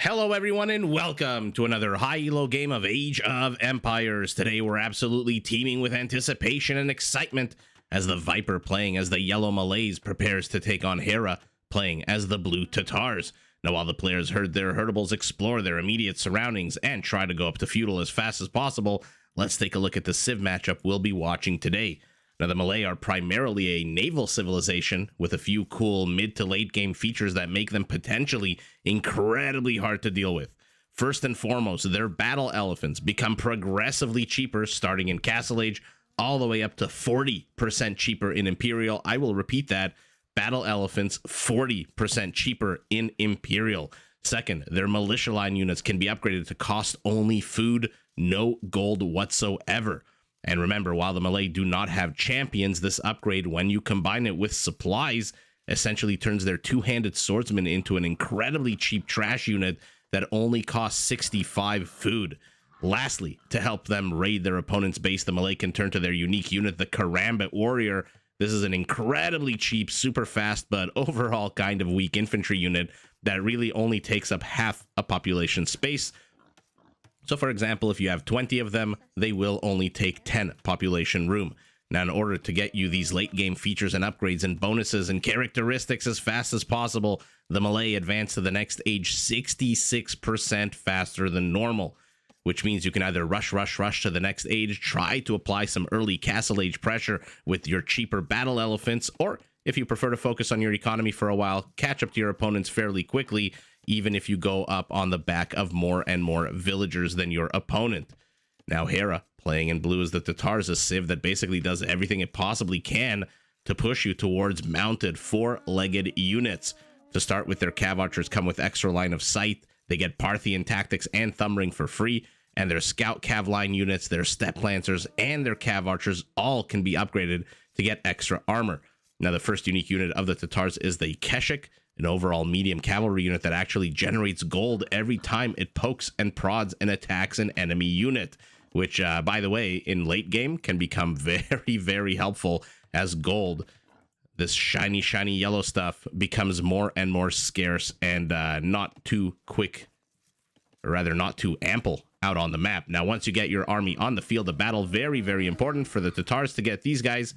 Hello everyone and welcome to another high elo game of Age of Empires. Today we're absolutely teeming with anticipation and excitement as the Viper playing as the yellow Malays prepares to take on Hera playing as the blue Tatars. Now while the players herd their herdables, explore their immediate surroundings and try to go up to Feudal as fast as possible, let's take a look at the Civ matchup we'll be watching today. Now, the Malay are primarily a naval civilization with a few cool mid to late game features that make them potentially incredibly hard to deal with. First and foremost, their battle elephants become progressively cheaper starting in Castle Age, all the way up to 40% cheaper in Imperial. I will repeat that. Battle elephants 40% cheaper in Imperial. Second, their militia line units can be upgraded to cost only food, no gold whatsoever. And remember, while the Malay do not have champions, this upgrade, when you combine it with supplies, essentially turns their two-handed swordsman into an incredibly cheap trash unit that only costs 65 food. Lastly, to help them raid their opponent's base, the Malay can turn to their unique unit, the Karambit Warrior. This is an incredibly cheap, super fast, but overall kind of weak infantry unit that really only takes up half a population space. So for example, if you have 20 of them, they will only take 10 population room. Now, in order to get you these late game features and upgrades and bonuses and characteristics as fast as possible, the Malay advance to the next age 66% faster than normal, which means you can either rush to the next age, try to apply some early Castle Age pressure with your cheaper battle elephants, or if you prefer to focus on your economy for a while, catch up to your opponents fairly quickly, even if you go up on the back of more and more villagers than your opponent. Now, Hera, playing in blue as the Tatars, a civ that basically does everything it possibly can to push you towards mounted four-legged units. To start with, their cav archers come with extra line of sight. They get Parthian tactics and thumb ring for free, and their scout cav line units, their step lancers, and their cav archers all can be upgraded to get extra armor. Now, the first unique unit of the Tatars is the Keshik, an overall medium cavalry unit that actually generates gold every time it pokes and prods and attacks an enemy unit, which, by the way, in late game can become very, very helpful as gold, this shiny yellow stuff, becomes more and more scarce and not too quick, or rather not too ample out on the map. Now, once you get your army on the field of battle, very, very important for the Tatars to get these guys.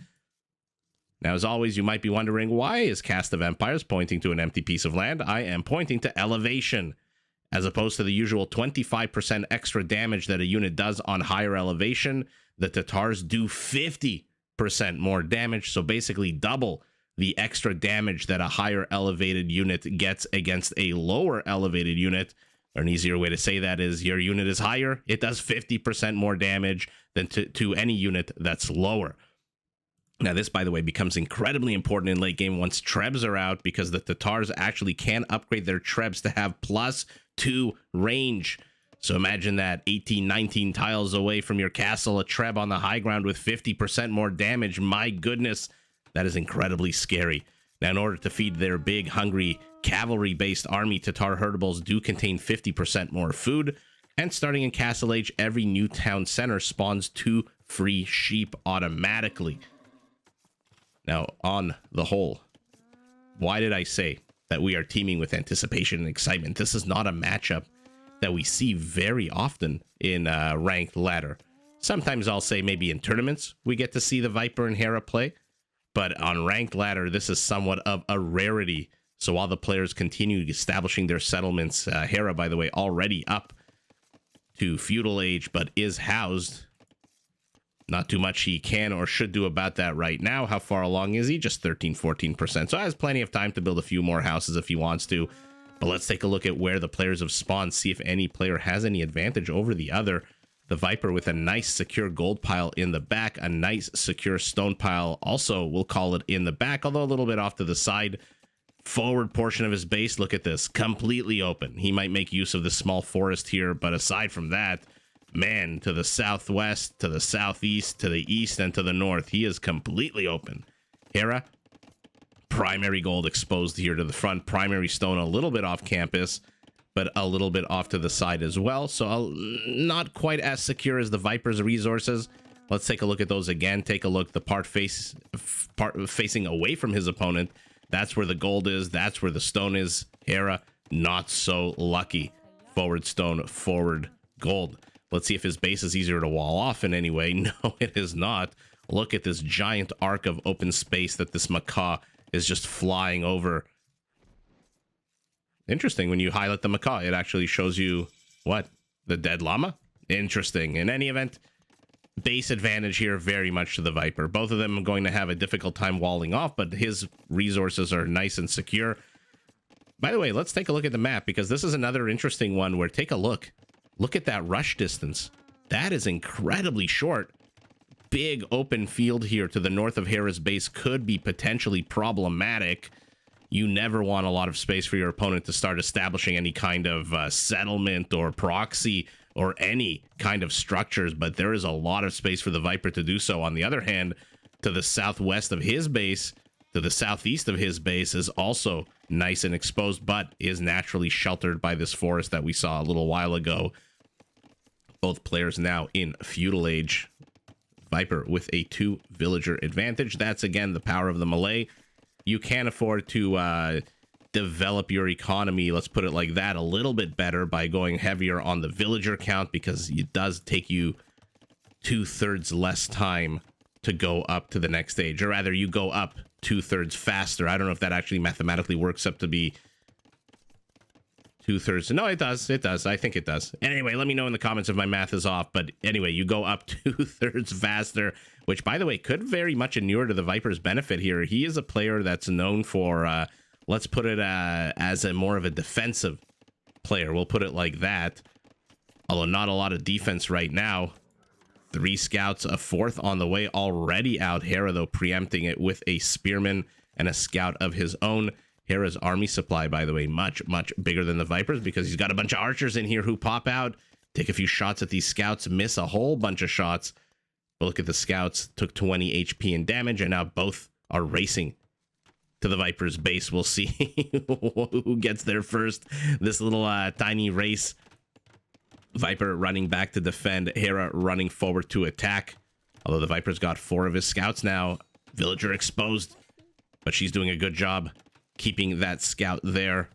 Now, as always, you might be wondering, why is Cast of Empires pointing to an empty piece of land? I am pointing to elevation. As opposed to the usual 25% extra damage that a unit does on higher elevation, the Tatars do 50% more damage, so basically double the extra damage that a higher elevated unit gets against a lower elevated unit. Or an easier way to say that is, your unit is higher, it does 50% more damage than to any unit that's lower. Now, this, by the way, becomes incredibly important in late game once Trebs are out, because the Tatars actually can upgrade their Trebs to have +2 range. So imagine that 18, 19 tiles away from your castle, a Treb on the high ground with 50% more damage. My goodness, that is incredibly scary. Now, in order to feed their big, hungry, cavalry-based army, Tatar herdables do contain 50% more food. And starting in Castle Age, every new town center spawns 2 free sheep automatically. Now, on the whole, why did I say that we are teeming with anticipation and excitement? This is not a matchup that we see very often in ranked ladder. Sometimes I'll say maybe in tournaments we get to see the Viper and Hera play, but on ranked ladder, this is somewhat of a rarity. So while the players continue establishing their settlements, Hera, by the way, already up to Feudal Age, but is housed. Not too much he can or should do about that right now. How far along is he? Just 13-14%. So has plenty of time to build a few more houses if he wants to. But let's take a look at where the players have spawned, see if any player has any advantage over the other. The Viper with a nice secure gold pile in the back, a nice secure stone pile also, we'll call it, in the back, although a little bit off to the side. Forward portion of his base, look at this, completely open. He might make use of the small forest here, but aside from that, man, to the southwest, to the southeast, to the east, and to the north, he is completely open. Hera, primary gold exposed here to the front, primary stone a little bit off campus, but a little bit off to the side as well. So not quite as secure as the Viper's resources. Let's take a look at those again. Take a look, the part facing away from his opponent. That's where the gold is. That's where the stone is. Hera, not so lucky. forward stone, forward gold. Let's see if his base is easier to wall off in any way. No, it is not. Look at this giant arc of open space that this macaw is just flying over. Interesting, when you highlight the macaw, it actually shows you, what, the dead llama? Interesting. In any event, base advantage here very much to the Viper. Both of them are going to have a difficult time walling off, but his resources are nice and secure. By the way, let's take a look at the map, because this is another interesting one where, take a look. Look at that rush distance. That is incredibly short. Big open field here to the north of Hera's base could be potentially problematic. You never want a lot of space for your opponent to start establishing any kind of settlement or proxy or any kind of structures, but there is a lot of space for the Viper to do so. On the other hand, to the southwest of his base, to the southeast of his base is also nice and exposed, but is naturally sheltered by this forest that we saw a little while ago. Both players now in Feudal Age. Viper with a 2 villager advantage. That's, again, the power of the Malay. You can afford to develop your economy, let's put it like that, a little bit better by going heavier on the villager count, because it does take you 2/3 less time to go up to the next stage, or rather you go up 2/3 faster. I don't know if that actually mathematically works up to be 2/3. No, it does. I think it does. Anyway, let me know in the comments if my math is off. But anyway, you go up 2/3 faster, which, by the way, could very much inure to the Viper's benefit here. He is a player that's known for, let's put it as a more of a defensive player. We'll put it like that. Although not a lot of defense right now. 3 scouts, a 4th on the way, already out. Hera, though, preempting it with a spearman and a scout of his own. Hera's army supply, by the way, much, much bigger than the Vipers, because he's got a bunch of archers in here who pop out, take a few shots at these scouts, miss a whole bunch of shots. But look at the scouts, took 20 HP in damage, and now both are racing to the Viper's base. We'll see who gets there first. This little tiny race. Viper running back to defend, Hera running forward to attack. Although the Viper's got 4 of his scouts now. Villager exposed, but she's doing a good job keeping that scout there.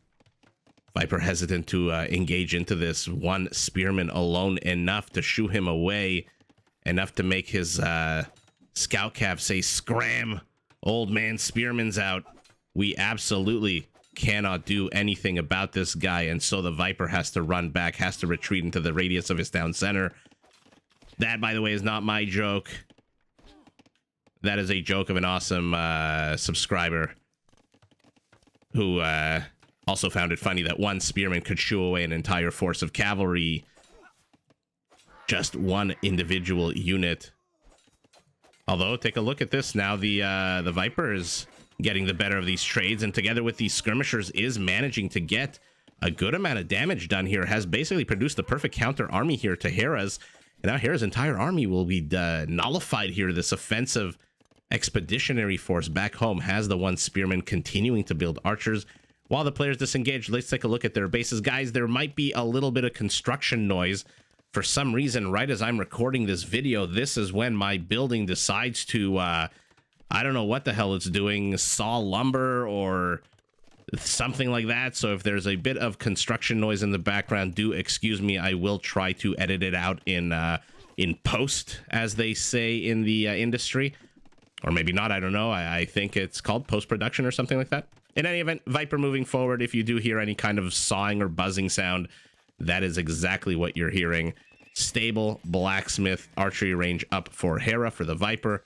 Viper hesitant to engage into this. 1 spearman alone, enough to shoo him away, enough to make his scout cav say, "Scram, old man, spearman's out." We absolutely cannot do anything about this guy, and so the Viper has to run back, has to retreat into the radius of his town center. That, by the way, is not my joke. That is a joke of an awesome subscriber who also found it funny that 1 spearman could shoo away an entire force of cavalry. Just 1 individual unit. Although, take a look at this now. The Viper is getting the better of these trades, and together with these skirmishers is managing to get a good amount of damage done here. Has basically produced the perfect counter army here to Hera's, and now Hera's entire army will be nullified here. This offensive expeditionary force back home has the 1 spearman continuing to build archers while the players disengage. Let's take a look at their bases. Guys, there might be a little bit of construction noise. For some reason, right as I'm recording this video, this is when my building decides to, I don't know what the hell it's doing, saw lumber or something like that. So if there's a bit of construction noise in the background, do excuse me. I will try to edit it out in post, as they say in the industry. Or maybe not, I don't know. I think it's called post-production or something like that. In any event, Viper moving forward, if you do hear any kind of sawing or buzzing sound, that is exactly what you're hearing. Stable, blacksmith, archery range up for Hera for the Viper.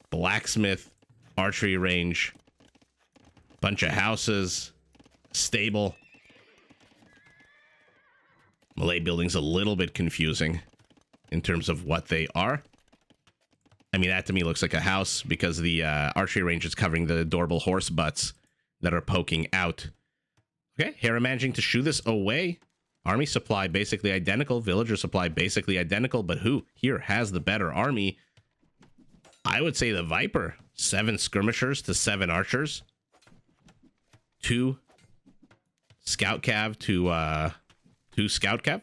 Blacksmith, archery range, bunch of houses, stable. Malay building's a little bit confusing in terms of what they are. I mean, that to me looks like a house because the archery range is covering the adorable horse butts that are poking out. Okay, Hera managing to shoo this away. Army supply basically identical. Villager supply basically identical. But who here has the better army? I would say the Viper. 7 skirmishers to 7 archers. 2 scout cav to 2 scout cav.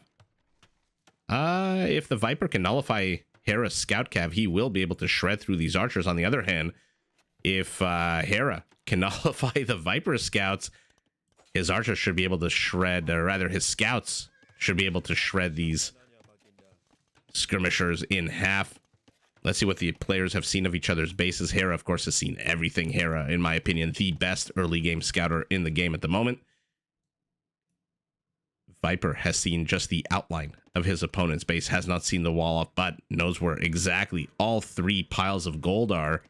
If the Viper can nullify Hera's scout cav, he will be able to shred through these archers. On the other hand, if Hera can nullify the Viper scouts, his archers should be able to shred, or rather his scouts should be able to shred these skirmishers in half. Let's see what the players have seen of each other's bases. Hera, of course, has seen everything. Hera, in my opinion, the best early game scouter in the game at the moment. Viper has seen just the outline of his opponent's base, has not seen the wall up, but knows where exactly all 3 piles of gold are.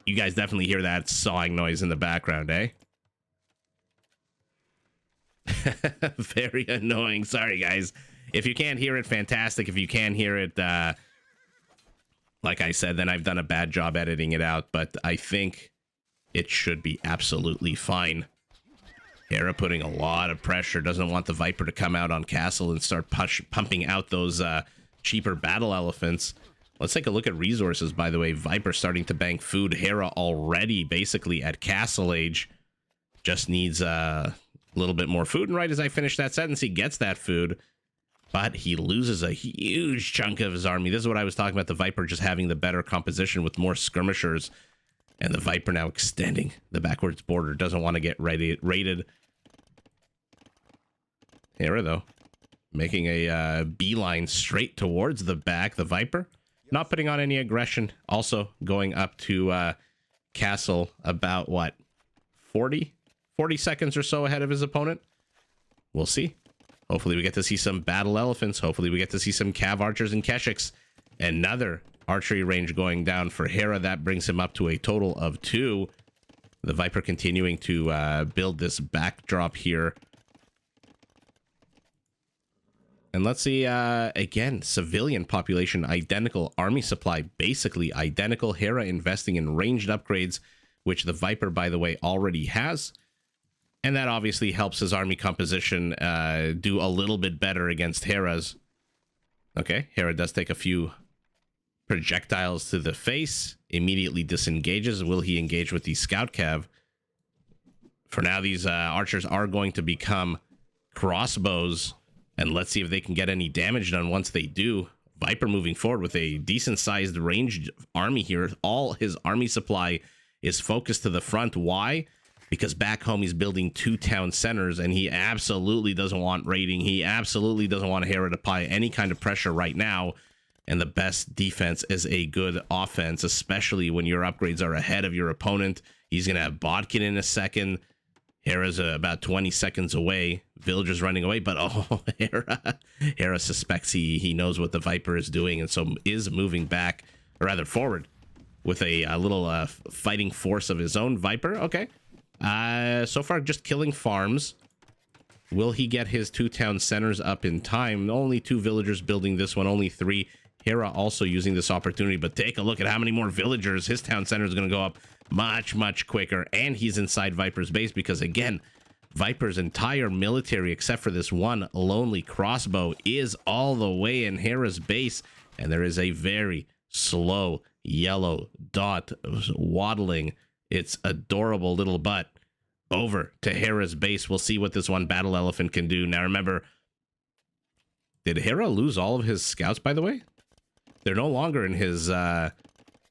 You guys definitely hear that sawing noise in the background, eh? Very annoying. Sorry, guys. If you can't hear it, fantastic. If you can hear it, like I said, then I've done a bad job editing it out, but I think it should be absolutely fine. Hera putting a lot of pressure, doesn't want the Viper to come out on castle and start pumping out those cheaper battle elephants. Let's take a look at resources, by the way. Viper starting to bank food. Hera already basically at castle age. Just needs a little bit more food. And right as I finish that sentence, he gets that food. But he loses a huge chunk of his army. This is what I was talking about, the Viper just having the better composition with more skirmishers. And the Viper now extending the backwards border. Doesn't want to get raided. Hera, though, making a beeline straight towards the back. The Viper not putting on any aggression. Also going up to castle about, what, 40 seconds or so ahead of his opponent. We'll see. Hopefully we get to see some battle elephants. Hopefully we get to see some cav archers and keshiks. Another archery range going down for Hera. That brings him up to a total of 2. The Viper continuing to build this backdrop here. And let's see, again, civilian population, identical. Army supply, basically identical. Hera investing in ranged upgrades, which the Viper, by the way, already has. And that obviously helps his army composition do a little bit better against Hera's. Okay, Hera does take a few projectiles to the face. Immediately disengages. Will he engage with the scout cav? For now, these archers are going to become crossbows. And let's see if they can get any damage done once they do. Viper moving forward with a decent-sized ranged army here. All his army supply is focused to the front. Why? Because back home he's building 2 town centers, and he absolutely doesn't want raiding. He absolutely doesn't want Hera to apply any kind of pressure right now. And the best defense is a good offense, especially when your upgrades are ahead of your opponent. He's going to have Bodkin in a second. Hera's about 20 seconds away. Villagers running away, but oh, Hera suspects he knows what the Viper is doing, and so is moving back, or rather forward, with a little fighting force of his own. Viper, okay. So far, just killing farms. Will he get his 2 town centers up in time? Only 2 villagers building this one, only 3. Hera also using this opportunity, but take a look at how many more villagers. His town center is going to go up much quicker, and he's inside Viper's base because, again, Viper's entire military, except for this one lonely crossbow, is all the way in Hera's base, and there is a very slow yellow dot waddling its adorable little butt over to Hera's base. We'll see what this one battle elephant can do. Now, remember, did Hera lose all of his scouts, by the way? They're no longer in his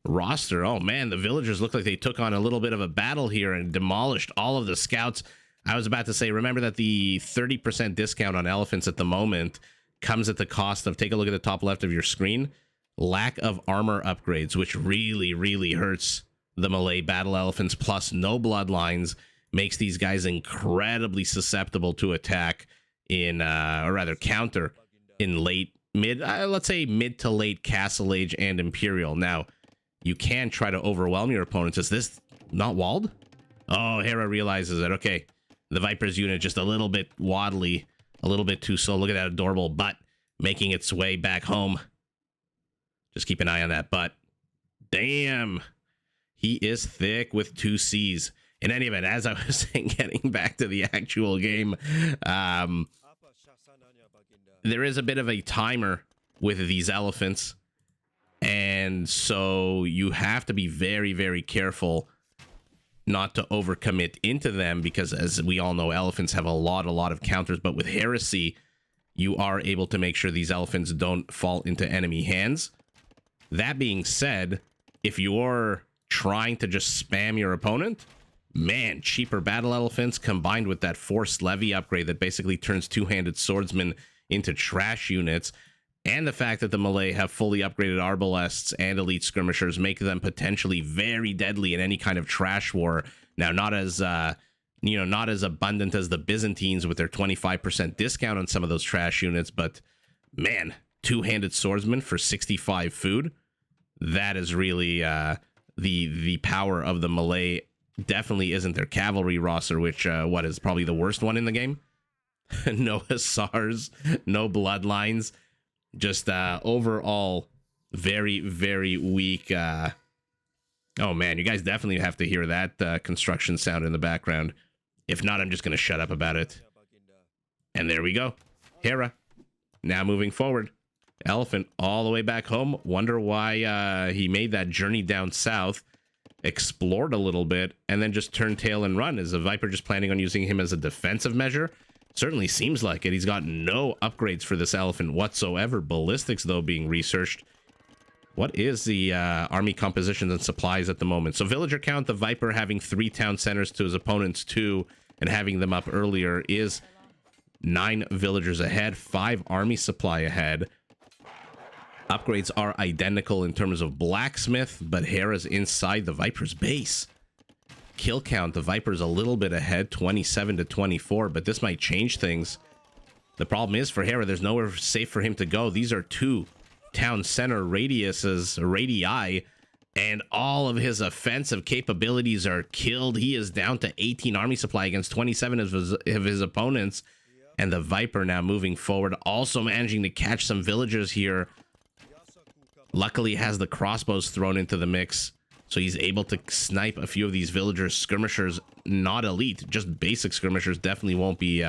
roster. Oh, man, the villagers look like they took on a little bit of a battle here and demolished all of the scouts. I was about to say, remember that the 30% discount on elephants at the moment comes at the cost of, take a look at the top left of your screen, lack of armor upgrades, which really hurts the Malay battle elephants, plus no bloodlines, makes these guys incredibly susceptible to attack in, or rather counter in let's say mid to late Castle Age and Imperial. Now, you can try to overwhelm your opponents. Is this not walled? Oh, Hera realizes that, okay, the Viper's unit just a little bit waddly, a little bit too slow. Look at that adorable butt making its way back home. Just keep an eye on that butt. Damn. He is thick with 2 C's. In any event, as I was saying, getting back to the actual game, there is a bit of a timer with these elephants. And so you have to be very careful not to overcommit into them, because as we all know, elephants have a lot of counters. But with Heresy, you are able to make sure these elephants don't fall into enemy hands. That being said, if you're trying to just spam your opponent, Man, cheaper battle elephants combined with that forced levy upgrade that basically turns two-handed swordsmen into trash units, and the fact that the Malay have fully upgraded arbalests and elite skirmishers make them potentially very deadly in any kind of trash war. Now, not as not as abundant as the Byzantines with their 25% discount on some of those trash units, but man, two-handed swordsman for 65 food. That is really the power of the Malay. Definitely isn't their cavalry roster, which what is probably the worst one in the game. No hussars, no bloodlines, just overall very, very weak. Oh man, you guys definitely have to hear that construction sound in the background. If not, I'm just going to shut up about it. And there we go. Hera. Now moving forward. Elephant all the way back home. Wonder why he made that journey down south. Explored a little bit and then just turned tail and run. Is the Viper just planning on using him as a defensive measure? Certainly seems like it. He's got no upgrades for this elephant whatsoever. Ballistics, though, being researched. What is the army compositions and supplies at the moment? So villager count, the Viper having 3 town centers to his opponent's 2 and having them up earlier is 9 villagers ahead, 5 army supply ahead. Upgrades are identical in terms of blacksmith, but Hera's inside the Viper's base. Kill count, the Viper's a little bit ahead, 27 to 24, but this might change things. The problem is for Hera, there's nowhere safe for him to go. These are 2 town center radii, and all of his offensive capabilities are killed. He is down to 18 army supply against 27 of his opponents, and the Viper now moving forward, also managing to catch some villagers here. Luckily has the crossbows thrown into the mix, so he's able to snipe a few of these villagers. Skirmishers, not elite, just basic skirmishers, definitely won't be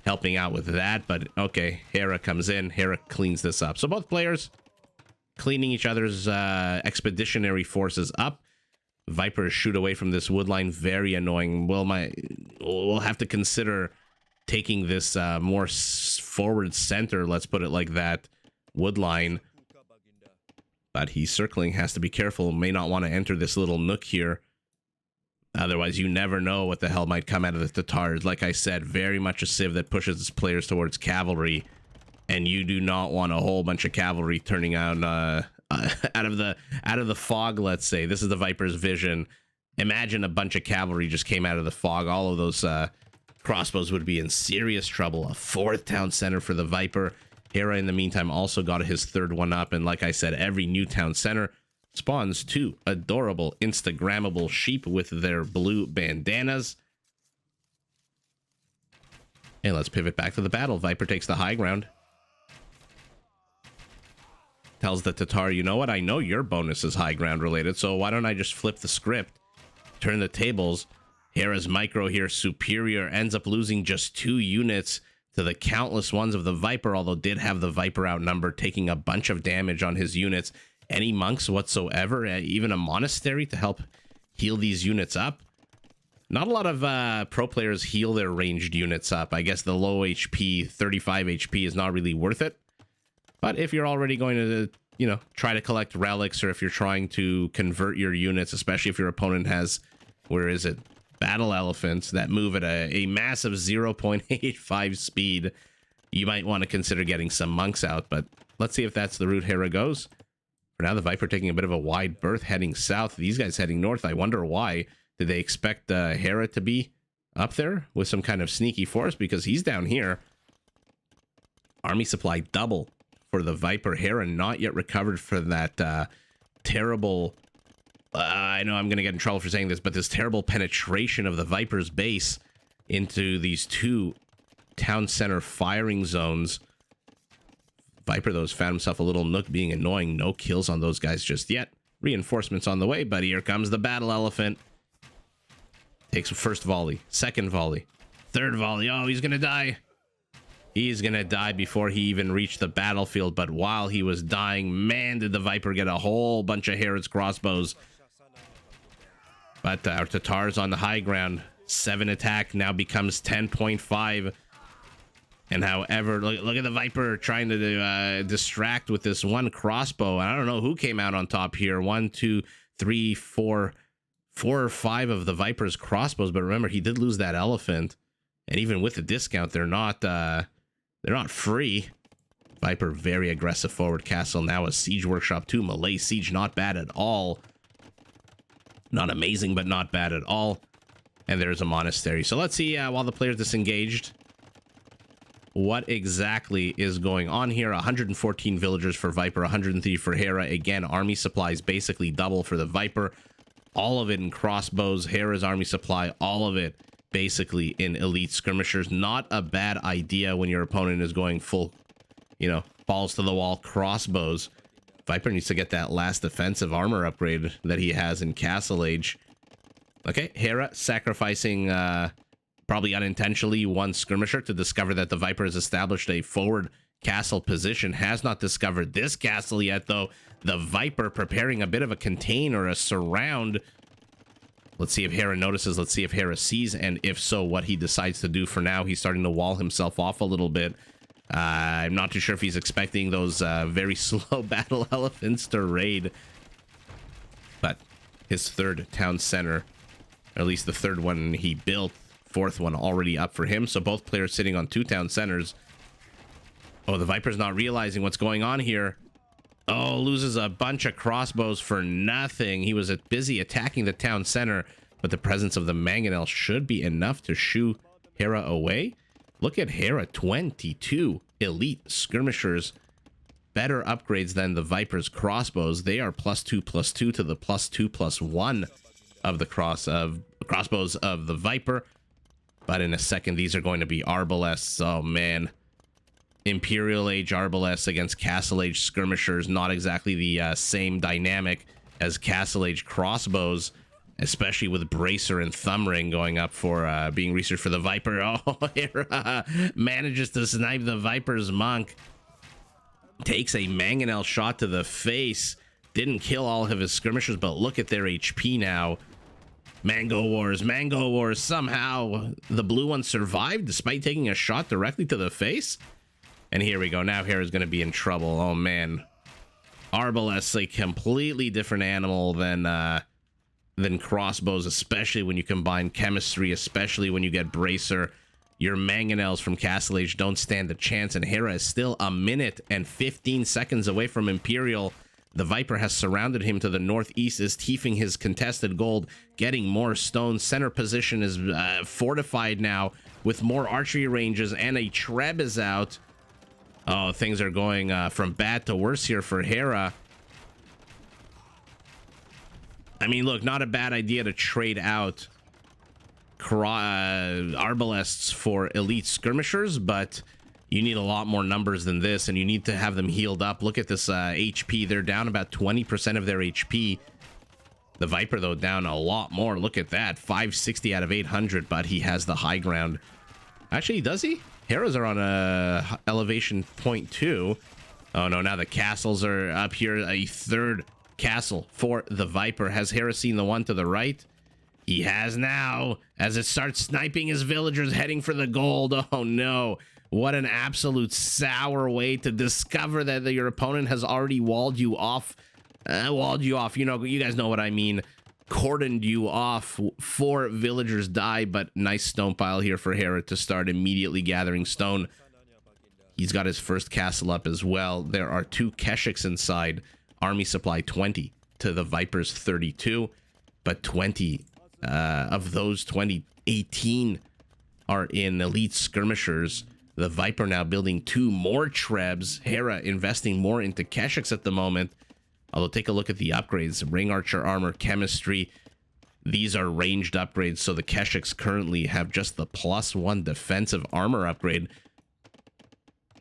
helping out with that. But okay, Hera comes in, Hera cleans this up. So both players cleaning each other's expeditionary forces up. Vipers shoot away from this wood line, very annoying. We'll have to consider taking this more forward center, let's put it like that, wood line. But he's circling, has to be careful, may not want to enter this little nook here. Otherwise, you never know what the hell might come out of the Tatars. Like I said, very much a civ that pushes its players towards cavalry, and you do not want a whole bunch of cavalry turning out out of the fog. Let's say this is the Viper's vision. Imagine a bunch of cavalry just came out of the fog. All of those crossbows would be in serious trouble. A 4th town center for the Viper. Hera, in the meantime, also got his 3rd one up, and like I said, every new town center spawns 2 adorable Instagrammable sheep with their blue bandanas. And let's pivot back to the battle. Viper takes the high ground. Tells the Tatar, you know what? I know your bonus is high ground related, so why don't I just flip the script, turn the tables. Hera's micro here, superior, ends up losing just 2 units to the countless ones of the Viper, although did have the Viper outnumbered, taking a bunch of damage on his units. Any monks whatsoever, even a monastery to help heal these units up. Not a lot of pro players heal their ranged units up. I guess the low HP, 35 HP is not really worth it. But if you're already going to, try to collect relics, or if you're trying to convert your units, especially if your opponent has, where is it? Battle elephants that move at a massive 0.85 speed, you might want to consider getting some monks out. But let's see if that's the route Hera goes. For now, the Viper taking a bit of a wide berth, heading south. These guys heading north. I wonder why. Did they expect Hera to be up there with some kind of sneaky force? Because he's down here. Army supply double for the Viper. Hera not yet recovered for that terrible... I know I'm going to get in trouble for saying this, but this terrible penetration of the Viper's base into these 2 town center firing zones. Viper, though, has found himself a little nook, being annoying. No kills on those guys just yet. Reinforcements on the way, but here comes the battle elephant. Takes a 1st volley, 2nd volley, 3rd volley. Oh, he's going to die. He's going to die before he even reached the battlefield. But while he was dying, man, did the Viper get a whole bunch of Hera's crossbows. But our Tatars on the high ground. 7 attack now becomes 10.5. And however, look at the Viper trying to distract with this 1 crossbow. And I don't know who came out on top here. 1, 2, 3, 4, 4 or 5 of the Viper's crossbows, but remember, he did lose that elephant. And even with the discount, they're not free. Viper, very aggressive forward castle. Now a siege workshop too. Malay siege, not bad at all. Not amazing, but not bad at all. And there's a monastery. So let's see, while the player's disengaged, what exactly is going on here. 114 villagers for Viper, 103 for Hera. Again, army supplies basically double for the Viper. All of it in crossbows. Hera's army supply, all of it basically in elite skirmishers. Not a bad idea when your opponent is going full, you know, balls to the wall crossbows. Viper needs to get that last defensive armor upgrade that he has in Castle Age. Okay, Hera sacrificing, probably unintentionally, one skirmisher to discover that the Viper has established a forward castle position. Has not discovered this castle yet, though. The Viper preparing a bit of a contain or a surround. Let's see if Hera notices. Let's see if Hera sees, and if so, what he decides to do. For now, he's starting to wall himself off a little bit. I'm not too sure if he's expecting those very slow battle elephants to raid. But his third town center, or at least the third one he built, fourth one already up for him. So both players sitting on 2 town centers. Oh, the Viper's not realizing what's going on here. Oh, loses a bunch of crossbows for nothing. He was busy attacking the town center, but the presence of the mangonel should be enough to shoo Hera away. Look at Hera, 22 elite skirmishers. Better upgrades than the Viper's crossbows. They are +2/+2 to the +2/+1 of the crossbows of the Viper. But in a second, these are going to be arbalests. Oh, man. Imperial Age arbalests against Castle Age skirmishers. Not exactly the same dynamic as Castle Age crossbows, especially with Bracer and Thumbring going up for being researched for the Viper. Oh, Hera manages to snipe the Viper's monk. Takes a mangonel shot to the face. Didn't kill all of his skirmishers, but look at their HP now. Mango Wars, Mango Wars. Somehow the blue one survived despite taking a shot directly to the face. And here we go. Now Hera's going to be in trouble. Oh, man. Arbalests, a completely different animal than crossbows, especially when you combine chemistry, especially when you get Bracer. Your mangonels from Castle Age don't stand a chance, and Hera is still 1 minute and 15 seconds away from Imperial. The Viper has surrounded him to the northeast, is teefing his contested gold, getting more stone. Center position is fortified now with more archery ranges, and a Treb is out. Oh, things are going from bad to worse here for Hera. I mean, look, not a bad idea to trade out arbalests for elite skirmishers, but you need a lot more numbers than this, and you need to have them healed up. Look at this HP. They're down about 20% of their HP. The Viper, though, down a lot more. Look at that. 560 out of 800, but he has the high ground. Actually, does he? Heras are on a elevation 0.2. Oh, no, now the castles are up here. A third castle for the Viper. Has Hera seen the one to the right? He has now, as it starts sniping his villagers heading for the gold. Oh, no. What an absolute sour way to discover that your opponent has already walled you off. You know, you guys know what I mean. Cordoned you off. 4 villagers die, but nice stone pile here for Hera to start immediately gathering stone. He's got his first castle up as well. There are 2 Keshiks inside. Army supply 20 to the Viper's 32, but 20 of those 18 are in elite skirmishers. The Viper now building 2 more Trebs. Hera investing more into Keshiks at the moment. Although, take a look at the upgrades. Ring Archer armor, chemistry. These are ranged upgrades, so the Keshiks currently have just the +1 defensive armor upgrade.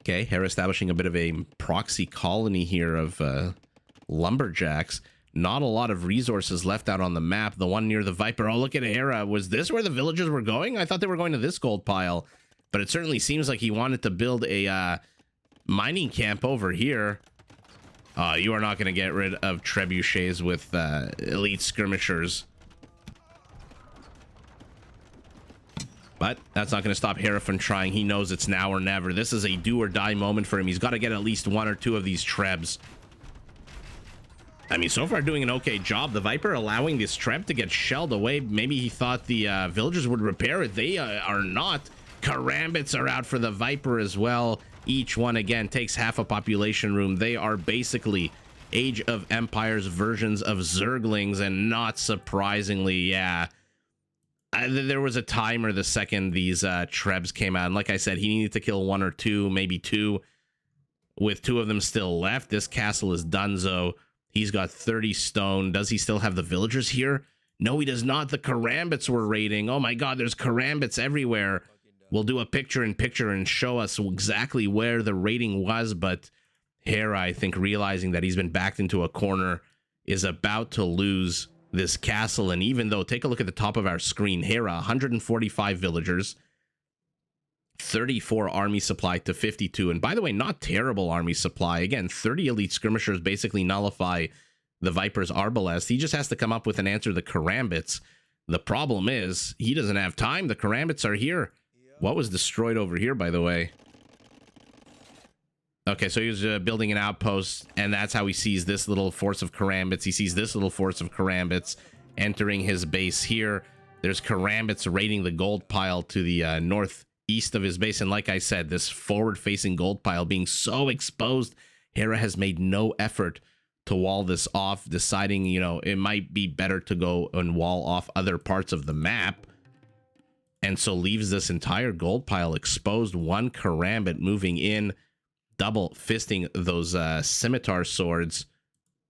Okay, Hera establishing a bit of a proxy colony here of lumberjacks. Not a lot of resources left out on the map. The one near the Viper. Oh, look at Hera. Was this where the villagers were going? I thought they were going to this gold pile. But it certainly seems like he wanted to build a mining camp over here. You are not going to get rid of trebuchets with elite skirmishers. But that's not going to stop Hera from trying. He knows it's now or never. This is a do or die moment for him. He's got to get at least 1 or 2 of these trebs. I mean, so far doing an okay job. The Viper allowing this Treb to get shelled away. Maybe he thought the villagers would repair it. They are not. Karambits are out for the Viper as well. Each one, again, takes half a population room. They are basically Age of Empires versions of Zerglings, and not surprisingly, yeah. There was a timer the second these Trebs came out. And like I said, he needed to kill 1 or 2, maybe 2. With 2 of them still left, this castle is donezo. He's got 30 stone. Does he still have the villagers here? No, he does not. The Karambits were raiding. Oh my god, there's Karambits everywhere. We'll do a picture-in-picture and show us exactly where the raiding was, but Hera, I think, realizing that he's been backed into a corner, is about to lose this castle. And even though, take a look at the top of our screen, Hera, 145 villagers, 34 army supply to 52. And by the way, not terrible army supply. Again, 30 elite skirmishers basically nullify the Viper's arbalest. He just has to come up with an answer to the Karambits. The problem is, he doesn't have time. The Karambits are here. What was destroyed over here, by the way? Okay, so he was building an outpost, and that's how he sees this little force of Karambits. He sees this little force of Karambits entering his base here. There's Karambits raiding the gold pile to the northeast of his base. And like I said, this forward-facing gold pile being so exposed, Hera has made no effort to wall this off, deciding, you know, it might be better to go and wall off other parts of the map. And so leaves this entire gold pile exposed. One Karambit moving in, double fisting those scimitar swords.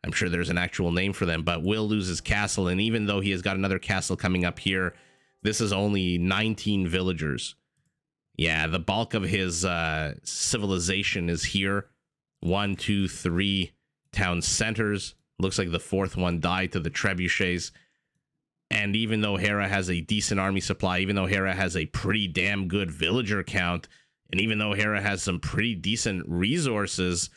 I'm sure there's an actual name for them, but will lose his castle. And even though he has got another castle coming up here, this is only 19 villagers. Yeah, the bulk of his civilization is here. 1, 2, 3 town centers. Looks like the 4th one died to the trebuchets. And even though Hera has a decent army supply, even though Hera has a pretty damn good villager count, and even though Hera has some pretty decent resources,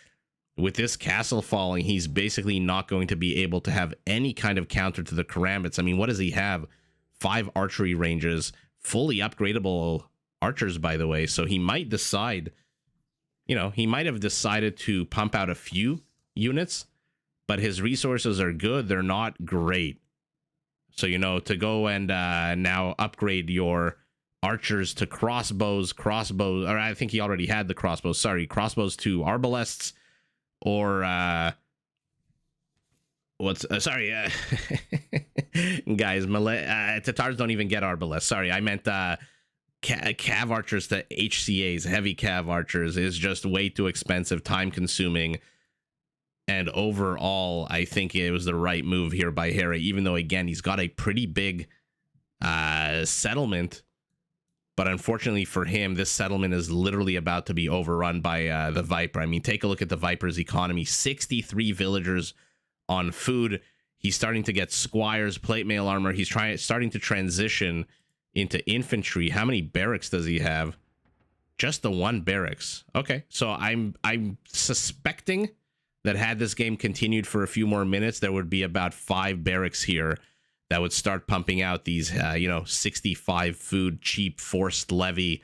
with this castle falling, he's basically not going to be able to have any kind of counter to the Karambits. I mean, what does he have? 5 archery ranges, fully upgradable archers, by the way. So he might decide, you know, he might have decided to pump out a few units, but his resources are good. They're not great. So, you know, to go and now upgrade your archers to crossbows, or I think he already had the crossbows, sorry, crossbows to arbalests, or guys, Malay, Tatars don't even get arbalests. Sorry, I meant cav archers to HCAs, heavy cav archers, is just way too expensive, time consuming. And overall, I think it was the right move here by Hera, even though, again, he's got a pretty big settlement. But unfortunately for him, this settlement is literally about to be overrun by the Viper. I mean, take a look at the Viper's economy. 63 villagers on food. He's starting to get squires, plate mail armor. He's starting to transition into infantry. How many barracks does he have? Just the 1 barracks. Okay, so I'm suspecting that had this game continued for a few more minutes, there would be about 5 barracks here that would start pumping out these, 65 food, cheap, forced levy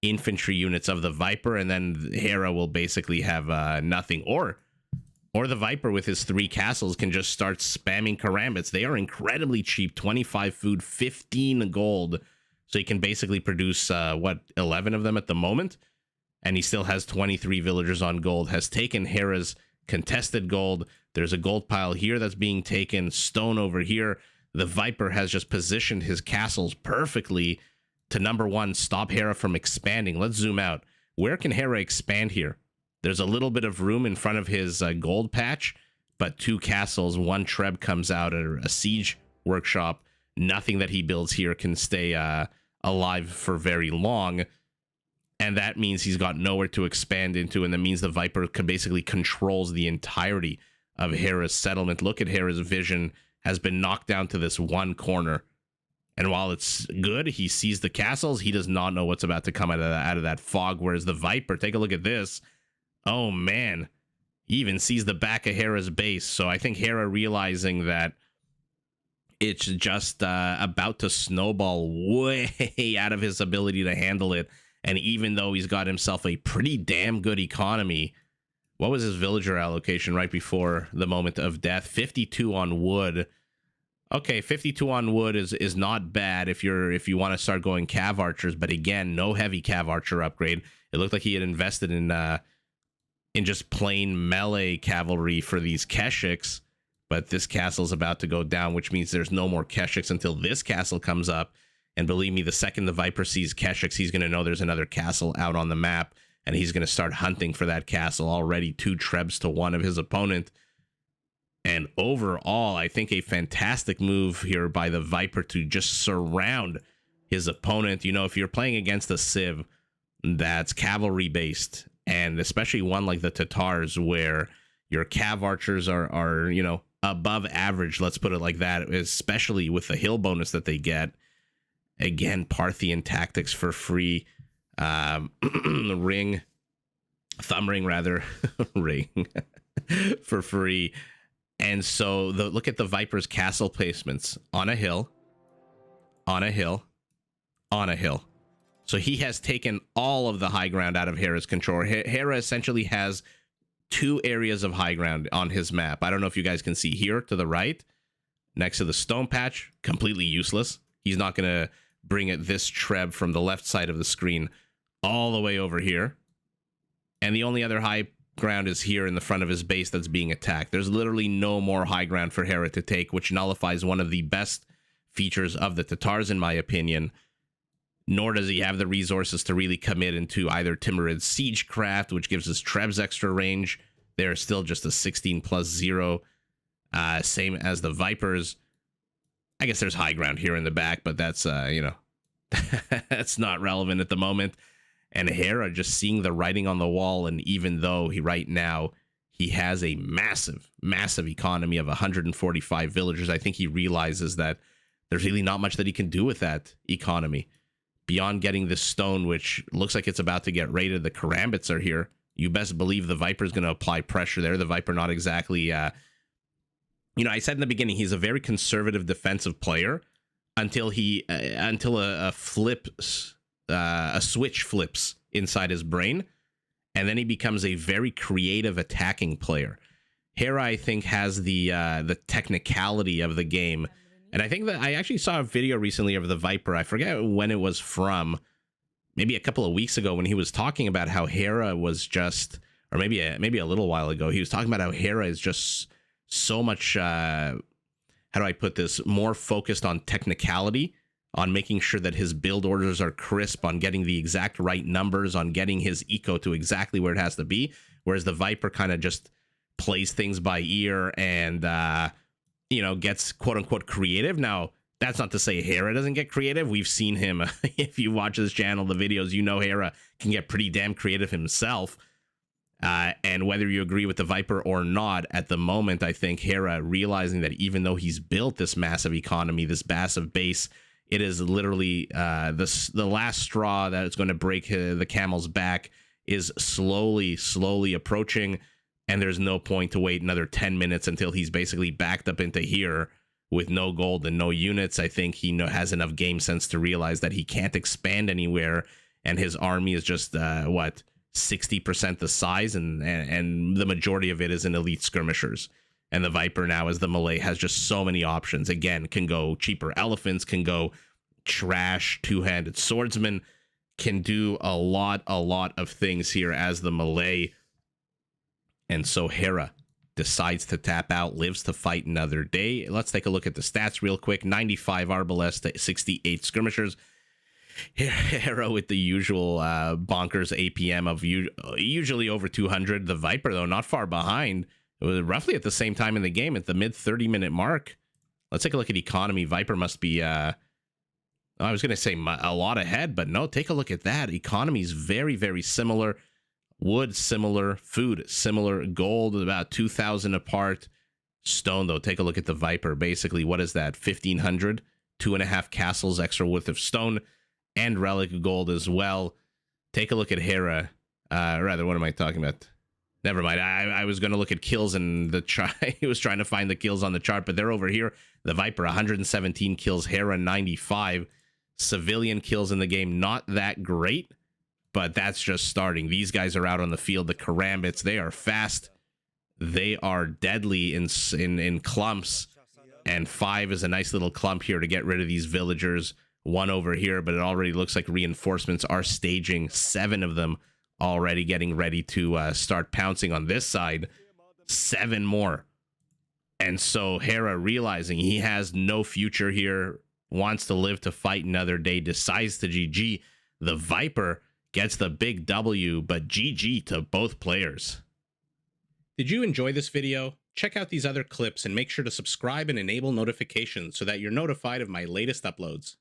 infantry units of the Viper, and then Hera will basically have nothing. Or the Viper with his 3 castles can just start spamming Karambits. They are incredibly cheap, 25 food, 15 gold. So he can basically produce, 11 of them at the moment? And he still has 23 villagers on gold, has taken Hera's contested gold. There's a gold pile here that's being taken, stone over here. The Viper has just positioned his castles perfectly to, number 1, stop Hera from expanding. Let's zoom out. Where can Hera expand here? There's a little bit of room in front of his gold patch, but 2 castles, 1 Treb comes out, a siege workshop. Nothing that he builds here can stay alive for very long. And that means he's got nowhere to expand into, and that means the Viper basically controls the entirety of Hera's settlement. Look at Hera's vision has been knocked down to this 1 corner. And while it's good, he sees the castles, he does not know what's about to come out of that fog, whereas the Viper, take a look at this. Oh, man. He even sees the back of Hera's base. So I think Hera, realizing that it's just about to snowball way out of his ability to handle it, and even though he's got himself a pretty damn good economy, what was his villager allocation right before the moment of death? 52 on wood. Okay, 52 on wood is not bad if you want to start going cav archers, but again, no heavy cav archer upgrade. It looked like he had invested in just plain melee cavalry for these Keshiks, but this castle's about to go down, which means there's no more Keshiks until this castle comes up. And believe me, the second the Viper sees Keshiks, he's going to know there's another castle out on the map, and he's going to start hunting for that castle. Already 2 trebs to 1 of his opponent. And overall, I think a fantastic move here by the Viper to just surround his opponent. You know, if you're playing against a Civ that's cavalry based, and especially one like the Tatars where your cav archers are you know, above average, let's put it like that, especially with the hill bonus that they get. Again, Parthian tactics for free. Thumb ring for free. And so look at the Viper's castle placements on a hill, on a hill, on a hill. So he has taken all of the high ground out of Hera's control. Hera essentially has 2 areas of high ground on his map. I don't know if you guys can see here to the right, next to the stone patch, completely useless. He's not going to bring it this treb from the left side of the screen all the way over here. And the only other high ground is here in the front of his base that's being attacked. There's literally no more high ground for Hera to take, which nullifies one of the best features of the Tatars, in my opinion. Nor does he have the resources to really commit into either Timurid Siegecraft, which gives his trebs extra range. They're still just a 16+0, same as the Vipers. I guess there's high ground here in the back, but that's, you know, that's not relevant at the moment. And Hera just seeing the writing on the wall, and even though right now he has a massive economy of 145 villagers, I think he realizes that there's really not much that he can do with that economy. Beyond getting this stone, which looks like it's about to get raided, the Karambits are here. You best believe the Viper's going to apply pressure there. The Viper not exactly, you know, I said in the beginning, he's a very conservative defensive player until a switch flips inside his brain, and then he becomes a very creative attacking player. Hera, I think, has the technicality of the game, and I think that I actually saw a video recently of the Viper. I forget when it was from, maybe a couple of weeks ago, when he was talking about how Hera was just, or maybe a little while ago, he was talking about how Hera is just so much, how do I put this, more focused on technicality, on making sure that his build orders are crisp, on getting the exact right numbers, on getting his eco to exactly where it has to be, whereas the Viper kind of just plays things by ear and, you know, gets quote-unquote creative. Now, that's not to say Hera doesn't get creative. We've seen him, if you watch this channel, the videos, you know Hera can get pretty damn creative himself. And whether you agree with the Viper or not, at the moment, I think Hera realizing that even though he's built this massive economy, this massive base, it is literally the last straw that is going to break the camel's back is slowly approaching, and there's no point to wait another 10 minutes until he's basically backed up into here with no gold and no units. I think he has enough game sense to realize that he can't expand anywhere, and his army is just 60% the size, and the majority of it is in elite skirmishers. And the Viper now, as the Malay, has just so many options. Again, can go cheaper elephants, can go trash two-handed swordsman, can do a lot of things here as the Malay. And so Hera decides to tap out, lives to fight another day. Let's take a look at the stats real quick. 95 Arbalest to 68 skirmishers. Hera with the usual bonkers APM of usually over 200. The Viper, though, not far behind. It was roughly at the same time in the game, at the mid 30-minute mark. Let's take a look at economy. Viper must be, I was going to say a lot ahead, but no, take a look at that. Economy is very, very similar. Wood, similar. Food, similar. Gold, about 2,000 apart. Stone, though, take a look at the Viper. Basically, what is that? 1,500? 2.5 castles extra worth of stone and relic gold as well. Take a look at Hera. Rather, what am I talking about? Never mind. I was going to look at kills in the chart. He was trying to find the kills on the chart, but they're over here. The Viper, 117 kills. Hera, 95. Civilian kills in the game, not that great. but that's just starting. These guys are out on the field. The Karambits, they are fast. They are deadly in clumps. And 5 is a nice little clump here to get rid of these villagers. 1 over here, but it already looks like reinforcements are staging. 7 of them already getting ready to start pouncing on this side. 7 more. And so Hera, realizing he has no future here, wants to live to fight another day, decides to GG. The Viper gets the big W, but GG to both players. Did you enjoy this video? Check out these other clips and make sure to subscribe and enable notifications so that you're notified of my latest uploads.